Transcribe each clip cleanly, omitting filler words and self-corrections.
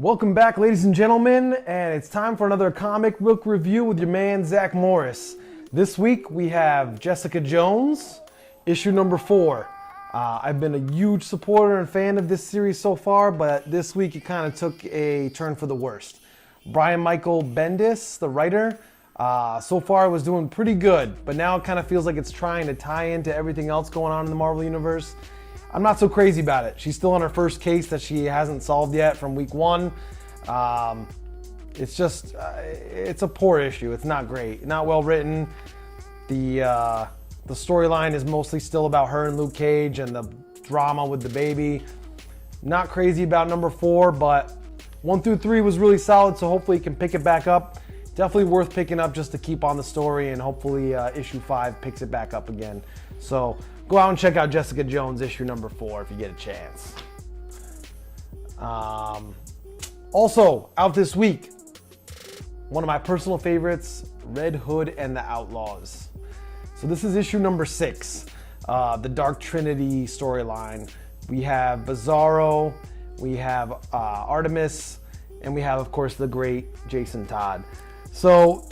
Welcome back, ladies and gentlemen, and it's time for another comic book review with your man, Zach Morris. This week, we have Jessica Jones, issue number 4. I've been a huge supporter and fan of this series so far, but this week it kind of took a turn for the worst. Brian Michael Bendis, the writer, so far was doing pretty good, but now it kind of feels like it's trying to tie into everything else going on in the Marvel Universe. I'm not so crazy about it. She's still on her first case that she hasn't solved yet from week 1. It's just, it's a poor issue. It's not great, not well written. The storyline is mostly still about her and Luke Cage and the drama with the baby. Not crazy about number 4, but 1 through 3 was really solid, so hopefully you can pick it back up. Definitely worth picking up just to keep on the story, and hopefully issue 5 picks it back up again. So go out and check out Jessica Jones issue number 4 if you get a chance. Also, out this week, one of my personal favorites, Red Hood and the Outlaws. So this is issue number 6, the Dark Trinity storyline. We have Bizarro, we have Artemis, and we have, of course, the great Jason Todd. So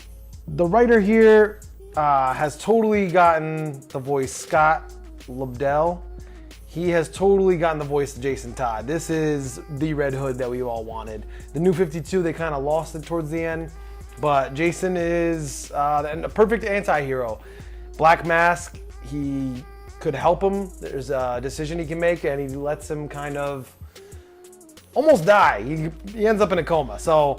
the writer here has totally gotten the voice Scott Lobdell. He has totally gotten the voice of Jason Todd. This is the Red Hood that we all wanted. The New 52, they kind of lost it towards the end, but Jason is a perfect anti-hero. Black Mask, he could help him. There's a decision he can make, and he lets him kind of almost die. He ends up in a coma. So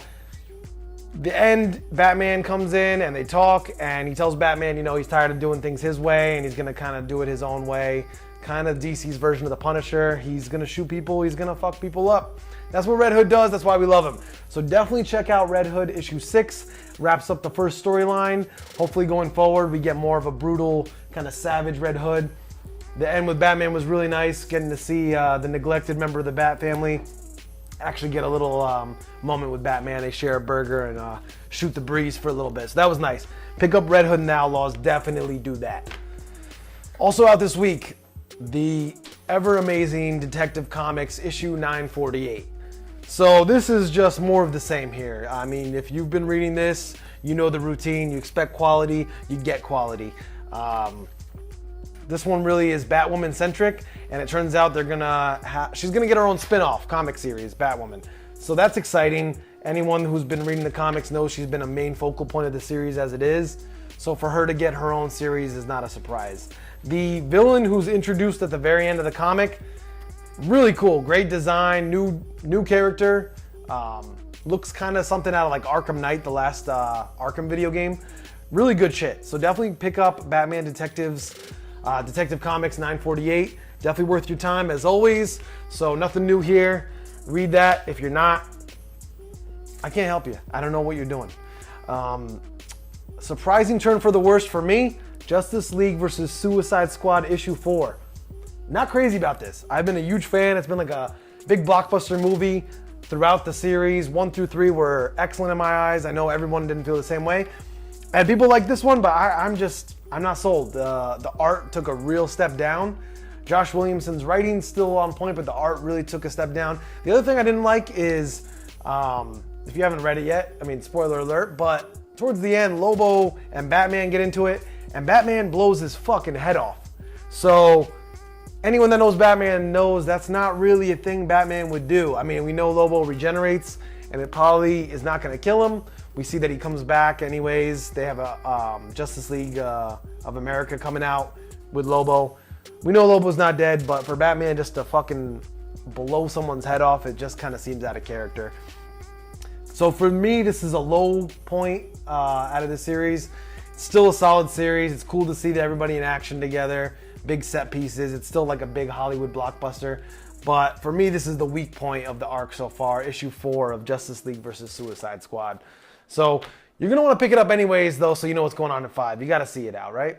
the end, Batman comes in and they talk, and he tells Batman, you know, he's tired of doing things his way and he's gonna kind of do it his own way. Kind of DC's version of the Punisher. He's gonna shoot people, he's gonna fuck people up. That's what Red Hood does, that's why we love him. So definitely check out Red Hood issue 6. Wraps up the first storyline. Hopefully going forward we get more of a brutal, kind of savage Red Hood. The end with Batman was really nice, getting to see the neglected member of the Bat family actually get a little moment with Batman. They share a burger and shoot the breeze for a little bit. So that was nice. Pick up Red Hood and the Outlaws. Definitely do that. Also out this week, the ever amazing Detective Comics issue 948. So this is just more of the same here. I mean, if you've been reading this, you know the routine. You expect quality, you get quality. This one really is Batwoman centric, and it turns out she's gonna get her own spin-off comic series, Batwoman. So that's exciting. Anyone who's been reading the comics knows she's been a main focal point of the series as it is. So for her to get her own series is not a surprise. The villain who's introduced at the very end of the comic, really cool, great design, new character. Looks kind of something out of like Arkham Knight, the last Arkham video game. Really good shit. So definitely pick up Batman Detective Comics 948. Definitely worth your time as always. So nothing new here. Read that. If you're not, I can't help you. I don't know what you're doing. Surprising turn for the worst for me. Justice League versus Suicide Squad issue 4. Not crazy about this. I've been a huge fan. It's been like a big blockbuster movie throughout the series. 1 through 3 were excellent in my eyes. I know everyone didn't feel the same way. And people like this one, but I'm not sold. The art took a real step down. Josh Williamson's writing's still on point, but the art really took a step down. The other thing I didn't like is, if you haven't read it yet, I mean, spoiler alert, but towards the end, Lobo and Batman get into it, and Batman blows his fucking head off. So anyone that knows Batman knows that's not really a thing Batman would do. I mean, we know Lobo regenerates, and it probably is not gonna kill him. We see that he comes back anyways. They have a Justice League of America coming out with Lobo. We know Lobo's not dead, but for Batman just to fucking blow someone's head off, it just kind of seems out of character. So for me, this is a low point out of the series. It's still a solid series. It's cool to see that everybody in action together, big set pieces. It's still like a big Hollywood blockbuster. But for me, this is the weak point of the arc so far, issue 4 of Justice League versus Suicide Squad. So you're going to want to pick it up anyways, though, so you know what's going on in 5. You got to see it out, right?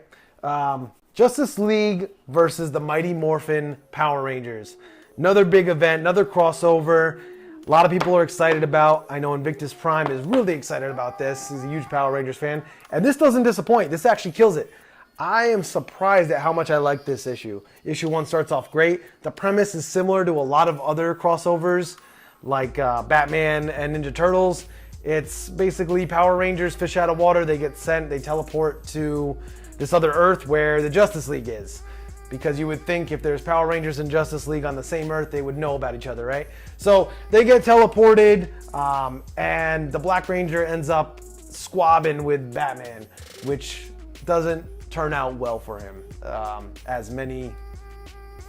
Justice League versus the Mighty Morphin Power Rangers. Another big event, another crossover. A lot of people are excited about. I know Invictus Prime is really excited about this. He's a huge Power Rangers fan. And this doesn't disappoint. This actually kills it. I am surprised at how much I like this issue. Issue 1 starts off great. The premise is similar to a lot of other crossovers. like Batman and Ninja Turtles. It's basically Power Rangers fish out of water. They get sent, they teleport to this other Earth where the Justice League is. Because you would think if there's Power Rangers and Justice League on the same Earth, they would know about each other, right? So they get teleported, and the Black Ranger ends up squabbing with Batman, which doesn't turn out well for him, as many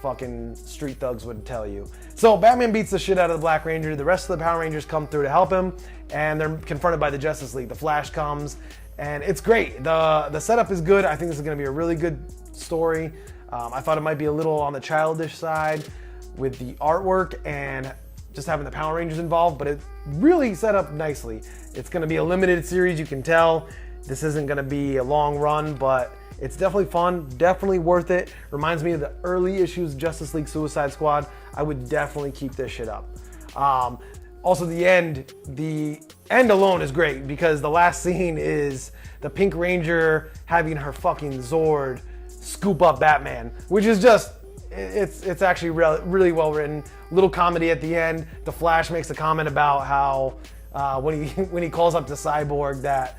fucking street thugs would tell you. So Batman beats the shit out of the Black Ranger. The rest of the Power Rangers come through to help him, and they're confronted by the Justice League. The Flash comes, and it's great. The setup is good. I think this is going to be a really good story. I thought it might be a little on the childish side with the artwork and just having the Power Rangers involved, but it really set up nicely. It's going to be a limited series, you can tell. This isn't going to be a long run, but it's definitely fun, definitely worth it. Reminds me of the early issues of Justice League Suicide Squad. I would definitely keep this shit up. Also, the end alone is great because the last scene is the Pink Ranger having her fucking Zord scoop up Batman, which is just, it's actually really well written. Little comedy at the end. The Flash makes a comment about how when he calls up to Cyborg that,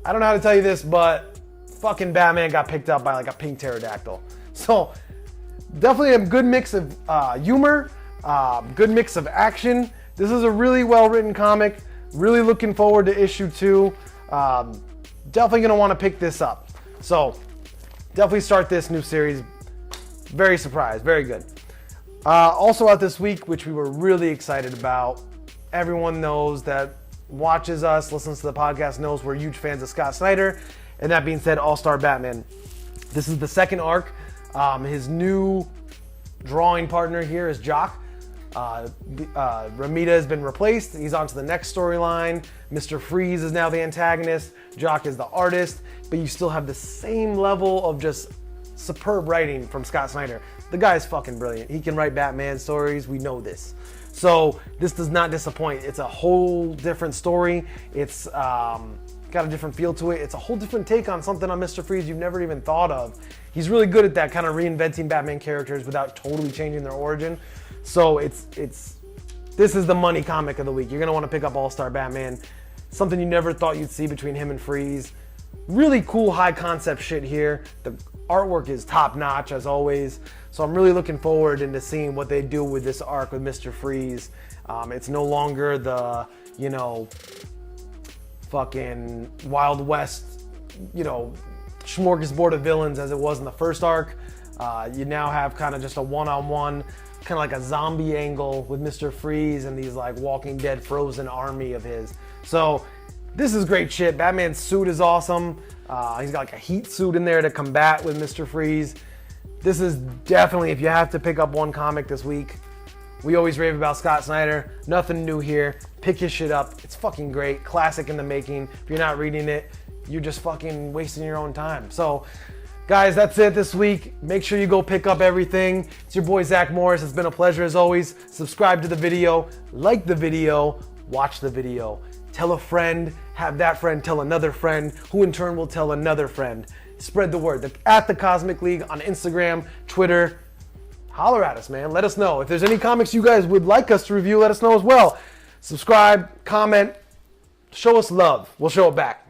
I don't know how to tell you this, but fucking Batman got picked up by like a pink pterodactyl. So definitely a good mix of humor, good mix of action. This is a really well written comic. Really looking forward to issue 2. Definitely gonna want to pick this up. So definitely start this new series. Very surprised, very good. Also out this week, which we were really excited about. Everyone knows that watches us, listens to the podcast, knows we're huge fans of Scott Snyder. And that being said, All-Star Batman. This is the second arc. His new drawing partner here is Jock. Ramita has been replaced. He's on to the next storyline. Mr. Freeze is now the antagonist. Jock is the artist. But you still have the same level of just superb writing from Scott Snyder. The guy's fucking brilliant. He can write Batman stories. We know this. So this does not disappoint. It's a whole different story. It's got a different feel to it. It's a whole different take on something on Mr. Freeze you've never even thought of. He's really good at that, kind of reinventing Batman characters without totally changing their origin. So this is the money comic of the week. You're gonna want to pick up All-Star Batman. Something you never thought you'd see between him and Freeze. Really cool high concept shit here. The artwork is top notch as always. So I'm really looking forward into seeing what they do with this arc with Mr. Freeze. It's no longer the, fucking Wild West, smorgasbord of villains as it was in the first arc. You now have kind of just a one-on-one, kind of like a zombie angle with Mr. Freeze and these like Walking Dead frozen army of his. So this is great shit. Batman's suit is awesome. He's got like a heat suit in there to combat with Mr. Freeze. This is definitely, if you have to pick up one comic this week, we always rave about Scott Snyder. Nothing new here. Pick his shit up. It's fucking great. Classic in the making. If you're not reading it, you're just fucking wasting your own time. So, guys, that's it this week. Make sure you go pick up everything. It's your boy, Zach Morris. It's been a pleasure as always. Subscribe to the video. Like the video. Watch the video. Tell a friend. Have that friend tell another friend, who in turn will tell another friend. Spread the word. At the Cozmic League on Instagram, Twitter. Holler at us, man. Let us know. If there's any comics you guys would like us to review, let us know as well. Subscribe, comment, show us love. We'll show it back.